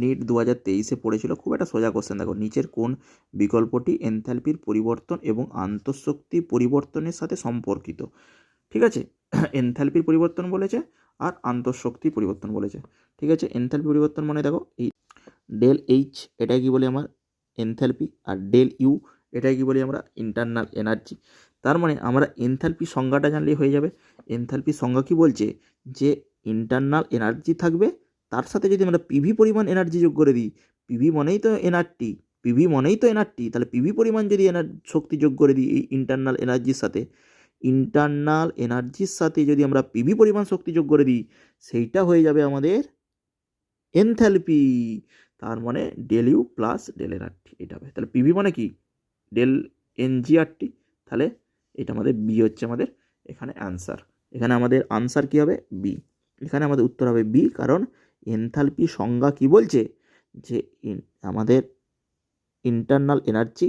NEET 2023-এ পড়েছিল, খুব একটা সোজা কোশ্চেন। দেখো, নিচের কোন বিকল্পটি এনথ্যালপির পরিবর্তন এবং আন্তঃশক্তি পরিবর্তনের সাথে সম্পর্কিত? ঠিক আছে, এনথ্যালপির পরিবর্তন বলেছে আর আন্তঃশক্তি পরিবর্তন বলেছে। ঠিক আছে, এনথ্যালপি পরিবর্তন মানে দেখো এই ডেল এইচ এটাই কি বলি আমরা এনথ্যালপি, আর ডেল ইউ এটাই কি বলি আমরা ইন্টারনাল এনার্জি। তার মানে আমরা এনথ্যালপি সংজ্ঞাটা জানলেই হয়ে যাবে। এনথ্যালপির সংজ্ঞা কি বলছে, যে ইন্টারনাল এনার্জি থাকবে, তার সাথে যদি আমরা পিভি পরিমাণ এনার্জি যোগ করে দিই, পিভি মনেই তো এনআরটি, পিভি মনেই তো এনআরটি, তাহলে পিভি পরিমাণ যদি শক্তি যোগ করে দিই এই ইন্টারনাল এনার্জির সাথে, ইন্টারনাল এনার্জির সাথে যদি আমরা পিভি পরিমাণ শক্তি যোগ করে দিই, সেইটা হয়ে যাবে আমাদের এনথ্যালপি। তার মানে del U plus del nRT এটা হবে। তাহলে পিভি মানে কি, ডেল এনজিআরটি। তাহলে এটা আমাদের বি হচ্ছে আমাদের এখানে অ্যান্সার। এখানে আমাদের আনসার কি হবে, বি। এখানে আমাদের উত্তর হবে বি, কারণ এনথ্যালপি সংজ্ঞা কি বলছে, যে আমাদের ইন্টারনাল এনার্জি,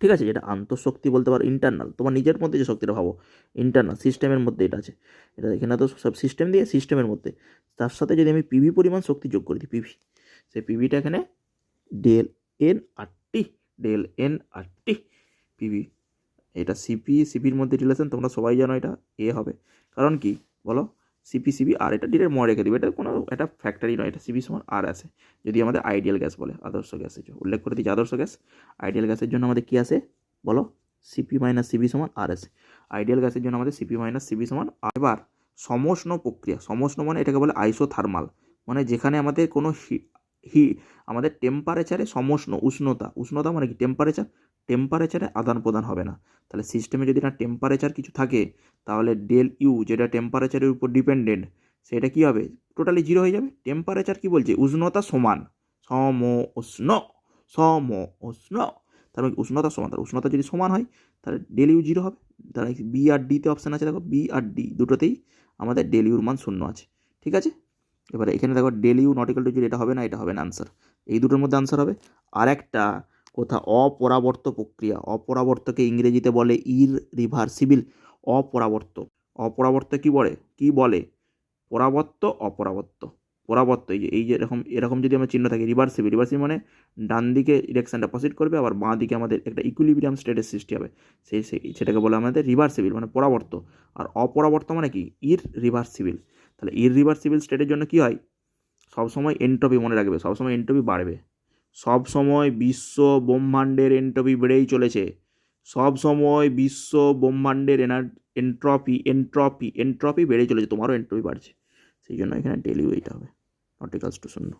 ঠিক আছে, যেটা আন্তঃশক্তি বলতে পারো, ইন্টারনাল তোমার নিজের মধ্যে যে শক্তিটা ভাবো, ইন্টারনাল সিস্টেমের মধ্যে এটা আছে, এটা এখানে তো সব সিস্টেম দিয়ে সিস্টেমের মধ্যে, তার সাথে যদি আমি পিভি পরিমাণ শক্তি যোগ করি দিই, পিভি, সেই পিভিটা এখানে del n RT, del n RT PV. এটা সিপির মধ্যে রিলেশন তোমরা সবাই জানো, এটা এ হবে, কারণ কি বলো, সিপি আর এটা ডিরেক্ট মনে রেখে দিবে, এটা কোনো একটা ফ্যাক্টরি নয়, এটা সিপি সমান আর আসে যদি আমাদের আইডিয়াল গ্যাস বলে। আদর্শ গ্যাসের জন্য উল্লেখ করে দিচ্ছি, আদর্শ গ্যাস আইডিয়াল গ্যাসের জন্য আমাদের কী আসে বলো, সিপি মাইনাস সিপি সমান আর আসে। আইডিয়াল গ্যাসের জন্য আমাদের সিপি মাইনাস সিপি সমান। এবার সমষ্ণ প্রক্রিয়া, সমষ্ণ মানে এটাকে বলে আইসোথার্মাল, মানে যেখানে আমাদের কোনো আমাদের টেম্পারেচারে সমষ্ণ, উষ্ণতা মানে কি টেম্পারেচারে আদান প্রদান হবে না। তাহলে সিস্টেমে যদি না টেম্পারেচার কিছু থাকে, তাহলে ডেল ইউ যেটা টেম্পারেচারের উপর ডিপেন্ডেন্ট, সেটা কি হবে, টোটালি জিরো হয়ে যাবে। টেম্পারেচার কি বলছে, উষ্ণতা সমান, সম উষ্ণ, তার মানে উষ্ণতা সমান, তার উষ্ণতা যদি সমান হয় তাহলে ডেল ইউ জিরো হবে। তাহলে বি আর ডিতে অপশান আছে, দেখো বি আর ডি দুটোতেই আমাদের ডেল ইউর মান শূন্য আছে। ঠিক আছে, এবারে এখানে দেখো del U not equal to zero, এটা হবে না, এটা হবে না আনসার। এই দুটোর মধ্যে আনসার হবে। আর একটা কথা, অপরাবর্ত প্রক্রিয়া, অপরাবর্তকে ইংরেজিতে বলে ইররিভার্সিবল। অপরাবর্ত কি বলে পরাবর্ত, অপরাবর্ত। পরাবর্ত এই যে এরকম যদি আমার চিহ্ন থাকে, রিভার্সিবল মানে ডান দিকে ডিরেকশনটা পজিট করবে, আবার বাঁ দিকে আমাদের একটা ইকুইলিব্রিয়াম স্টেটের সৃষ্টি হবে, সেটাকে বলে আমাদের রিভার্সিবল মানে পরাবর্ত। আর অপরাবর্ত মানে কি, ইররিভার্সিবল। তাহলে ইররিভার্সিবল স্টেটের জন্য কি হয়, সবসময় এন্ট্রপি মনে রাখবে, সবসময় এন্ট্রপি বাড়বে, সবসময় বিশ্ব ব্রহ্মাণ্ডের এন্ট্রপি বেড়েই চলেছে, সবসময় বিশ্ব ব্রহ্মাণ্ডের এন্ট্রপি বেড়েই চলেছে, তোমারও এন্ট্রপি বাড়ছে, সেই জন্য এখানে ডেলি ওয়েট হবে, নট ইকুয়ালস টু 0।